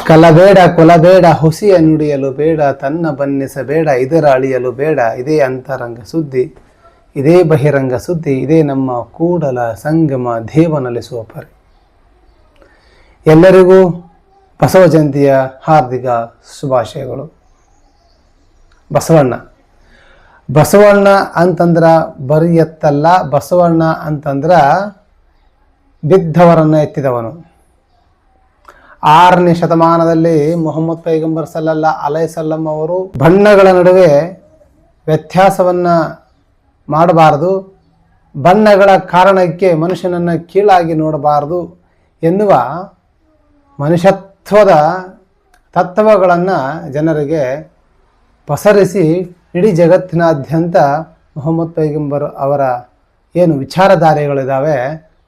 ಕಲಬೇಡ ಕೊಲಬೇಡ ಹುಸಿಯ ನುಡಿಯಲು ಬೇಡ, ತನ್ನ ಬನ್ನಿಸಬೇಡ ಇದರ ಅಳಿಯಲು ಬೇಡ. ಇದೇ ಅಂತರಂಗ ಸುದ್ದಿ, ಇದೇ ಬಹಿರಂಗ ಸುದ್ದಿ, ಇದೇ ನಮ್ಮ ಕೂಡಲ ಸಂಗಮ ದೇವನಲಿಸುವ ಪರಿ. ಎಲ್ಲರಿಗೂ ಬಸವ ಜಯಂತಿಯ ಹಾರ್ದಿಕ ಶುಭಾಶಯಗಳು. ಬಸವಣ್ಣ ಅಂತಂದ್ರ ಬರೀ ಎತ್ತಲ್ಲ, ಬಸವಣ್ಣ ಅಂತಂದ್ರ ಬಿದ್ದವರನ್ನ ಎತ್ತಿದವನು. 6ನೇ ಶತಮಾನದಲ್ಲಿ ಮೊಹಮ್ಮದ್ ಪೈಗಂಬರ್ ಸಲ್ಲಲ್ಲಾಹು ಅಲೈಹಿ ವಸಲ್ಲಂ ಅವರು ಬಣ್ಣಗಳ ನಡುವೆ ವ್ಯತ್ಯಾಸವನ್ನ ಮಾಡಬಾರದು, ಬಣ್ಣಗಳ ಕಾರಣಕ್ಕೆ ಮನುಷ್ಯನನ್ನು ಕೀಳಾಗಿ ನೋಡಬಾರದು ಎನ್ನುವ ಮನುಷ್ಯತ್ವದ ತತ್ವಗಳನ್ನು ಜನರಿಗೆ ಪಸರಿಸಿ ಇಡೀ ಜಗತ್ತಿನಾದ್ಯಂತ ಮೊಹಮ್ಮದ್ ಪೈಗಂಬರ್ ಅವರ ಏನು ವಿಚಾರಧಾರೆಗಳಿದ್ದಾವೆ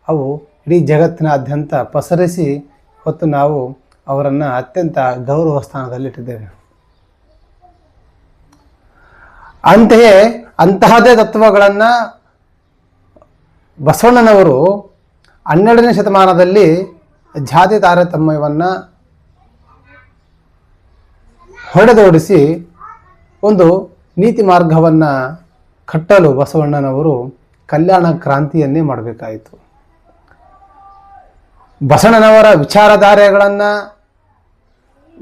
ಅವು ಇಡೀ ಜಗತ್ತಿನಾದ್ಯಂತ ಪಸರಿಸಿ ಹೊತ್ತು ನಾವು ಅವರನ್ನು ಅತ್ಯಂತ ಗೌರವ ಸ್ಥಾನದಲ್ಲಿಟ್ಟಿದ್ದೇವೆ. ಅಂತೆಯೇ ಅಂತಹದೇ ತತ್ವಗಳನ್ನು ಬಸವಣ್ಣನವರು 12ನೇ ಶತಮಾನದಲ್ಲಿ ಜಾತಿ ತಾರತಮ್ಯವನ್ನು ಹೊಡೆದೋಡಿಸಿ ಒಂದು ನೀತಿ ಮಾರ್ಗವನ್ನು ಕಟ್ಟಲು ಬಸವಣ್ಣನವರು ಕಲ್ಯಾಣ ಕ್ರಾಂತಿಯನ್ನೇ ಮಾಡಬೇಕಾಯಿತು. ಬಸವಣ್ಣನವರ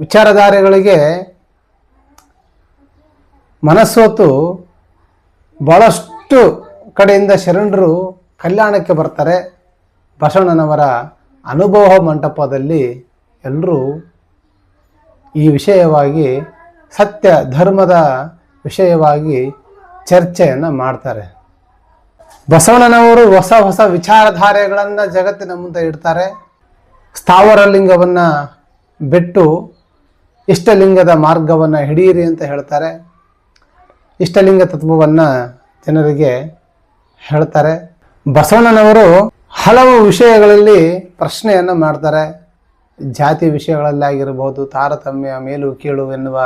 ವಿಚಾರಧಾರೆಗಳಿಗೆ ಮನಸ್ಸೋತು ಬಹಳಷ್ಟು ಕಡೆಯಿಂದ ಶರಣರು ಕಲ್ಯಾಣಕ್ಕೆ ಬರ್ತಾರೆ. ಬಸವಣ್ಣನವರ ಅನುಭವ ಮಂಟಪದಲ್ಲಿ ಎಲ್ಲರೂ ಈ ವಿಷಯವಾಗಿ ಸತ್ಯ ಧರ್ಮದ ವಿಷಯವಾಗಿ ಚರ್ಚೆಯನ್ನು ಮಾಡ್ತಾರೆ. ಬಸವಣ್ಣನವರು ಹೊಸ ಹೊಸ ವಿಚಾರಧಾರೆಗಳನ್ನು ಜಗತ್ತಿನ ಮುಂದೆ ಇಡ್ತಾರೆ. ಸ್ಥಾವರ ಲಿಂಗವನ್ನು ಬಿಟ್ಟು ಇಷ್ಟಲಿಂಗದ ಮಾರ್ಗವನ್ನು ಹಿಡಿಯಿರಿ ಅಂತ ಹೇಳ್ತಾರೆ. ಇಷ್ಟಲಿಂಗ ತತ್ವವನ್ನು ಜನರಿಗೆ ಹೇಳ್ತಾರೆ. ಬಸವಣ್ಣನವರು ಹಲವು ವಿಷಯಗಳಲ್ಲಿ ಪ್ರಶ್ನೆಯನ್ನು ಮಾಡ್ತಾರೆ. ಜಾತಿ ವಿಷಯಗಳಲ್ಲಾಗಿರ್ಬೋದು, ತಾರತಮ್ಯ ಮೇಲು ಕೀಳು ಎನ್ನುವ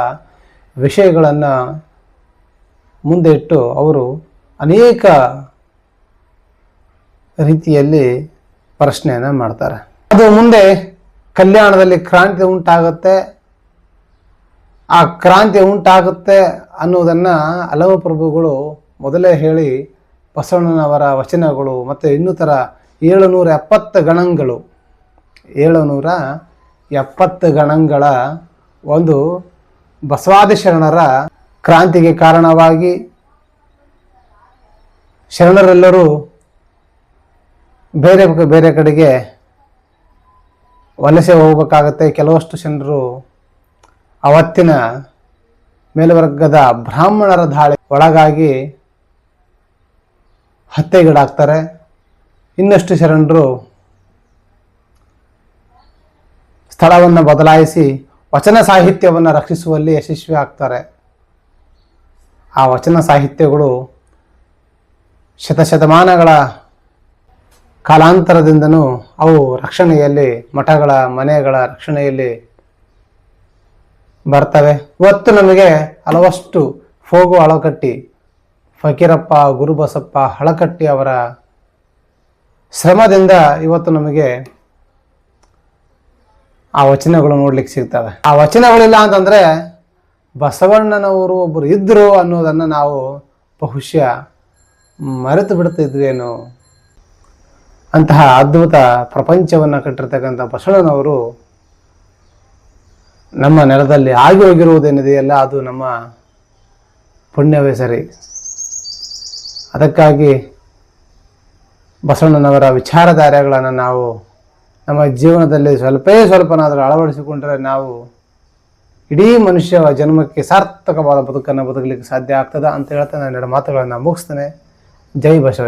ವಿಷಯಗಳನ್ನು ಮುಂದೆ ಇಟ್ಟು ಅವರು ಅನೇಕ ರೀತಿಯಲ್ಲಿ ಪ್ರಶ್ನೆಯನ್ನು ಮಾಡ್ತಾರೆ. ಅದು ಮುಂದೆ ಕಲ್ಯಾಣದಲ್ಲಿ ಕ್ರಾಂತಿ ಉಂಟಾಗುತ್ತೆ. ಆ ಕ್ರಾಂತಿ ಉಂಟಾಗುತ್ತೆ ಅನ್ನೋದನ್ನು ಹಲವು ಪ್ರಭುಗಳು ಮೊದಲೇ ಹೇಳಿ ಬಸವಣ್ಣನವರ ವಚನಗಳು ಮತ್ತು ಇನ್ನಿತರ 770 ಗಣಗಳ ಒಂದು ಬಸವಾದಿ ಶರಣರ ಕ್ರಾಂತಿಗೆ ಕಾರಣವಾಗಿ ಶರಣರೆಲ್ಲರೂ ಬೇರೆ ಬೇರೆ ಕಡೆಗೆ ವಲಸೆ ಹೋಗಬೇಕಾಗತ್ತೆ. ಕೆಲವಷ್ಟು ಶರಣರು ಅವತ್ತಿನ ಮೇಲ್ವರ್ಗದ ಬ್ರಾಹ್ಮಣರ ದಾಳಿ ಒಳಗಾಗಿ ಹತ್ಯೆಗೀಡಾಗ್ತಾರೆ. ಇನ್ನಷ್ಟು ಶರಣರು ಸ್ಥಳವನ್ನು ಬದಲಾಯಿಸಿ ವಚನ ಸಾಹಿತ್ಯವನ್ನು ರಕ್ಷಿಸುವಲ್ಲಿ ಯಶಸ್ವಿ ಆಗ್ತಾರೆ. ಆ ವಚನ ಸಾಹಿತ್ಯಗಳು ಶತಶತಮಾನಗಳ ಕಾಲಾಂತರದಿಂದನೂ ಅವು ರಕ್ಷಣೆಯಲ್ಲಿ, ಮಠಗಳ ಮನೆಗಳ ರಕ್ಷಣೆಯಲ್ಲಿ ಬರ್ತವೆ. ಇವತ್ತು ನಮಗೆ ಹಲವಷ್ಟು ಫೋಗು ಹಳಕಟ್ಟಿ, ಫಕೀರಪ್ಪ, ಗುರುಬಸಪ್ಪ ಹಳಕಟ್ಟಿ ಅವರ ಶ್ರಮದಿಂದ ಇವತ್ತು ನಮಗೆ ಆ ವಚನಗಳು ನೋಡ್ಲಿಕ್ಕೆ ಸಿಗ್ತವೆ. ಆ ವಚನಗಳಿಲ್ಲ ಅಂತಂದರೆ ಬಸವಣ್ಣನವರು ಒಬ್ಬರು ಇದ್ದರು ಅನ್ನೋದನ್ನು ನಾವು ಬಹುಶಃ ಮರೆತು ಬಿಡ್ತಿದ್ವೇನು. ಅಂತಹ ಅದ್ಭುತ ಪ್ರಪಂಚವನ್ನು ಕಟ್ಟಿರ್ತಕ್ಕಂಥ ಬಸವಣ್ಣನವರು ನಮ್ಮ ನೆಲದಲ್ಲಿ ಆಗಿ ಹೋಗಿರುವುದೇನಿದೆಯಲ್ಲ ಅದು ನಮ್ಮ ಪುಣ್ಯವೇ ಸರಿ. ಅದಕ್ಕಾಗಿ ಬಸವಣ್ಣನವರ ವಿಚಾರಧಾರೆಗಳನ್ನು ನಾವು ನಮ್ಮ ಜೀವನದಲ್ಲಿ ಸ್ವಲ್ಪನಾದರೂ ಅಳವಡಿಸಿಕೊಂಡ್ರೆ ನಾವು ಇಡೀ ಮನುಷ್ಯ ಜನ್ಮಕ್ಕೆ ಸಾರ್ಥಕವಾದ ಬದುಕನ್ನು ಬದುಕಲಿಕ್ಕೆ ಸಾಧ್ಯ ಆಗ್ತದೆ ಅಂತ ಹೇಳ್ತಾ ನಾನು 2 ಮಾತುಗಳನ್ನು ಮುಗಿಸ್ತೇನೆ. ಜೈ ಬಸವೇಶ್ವರ.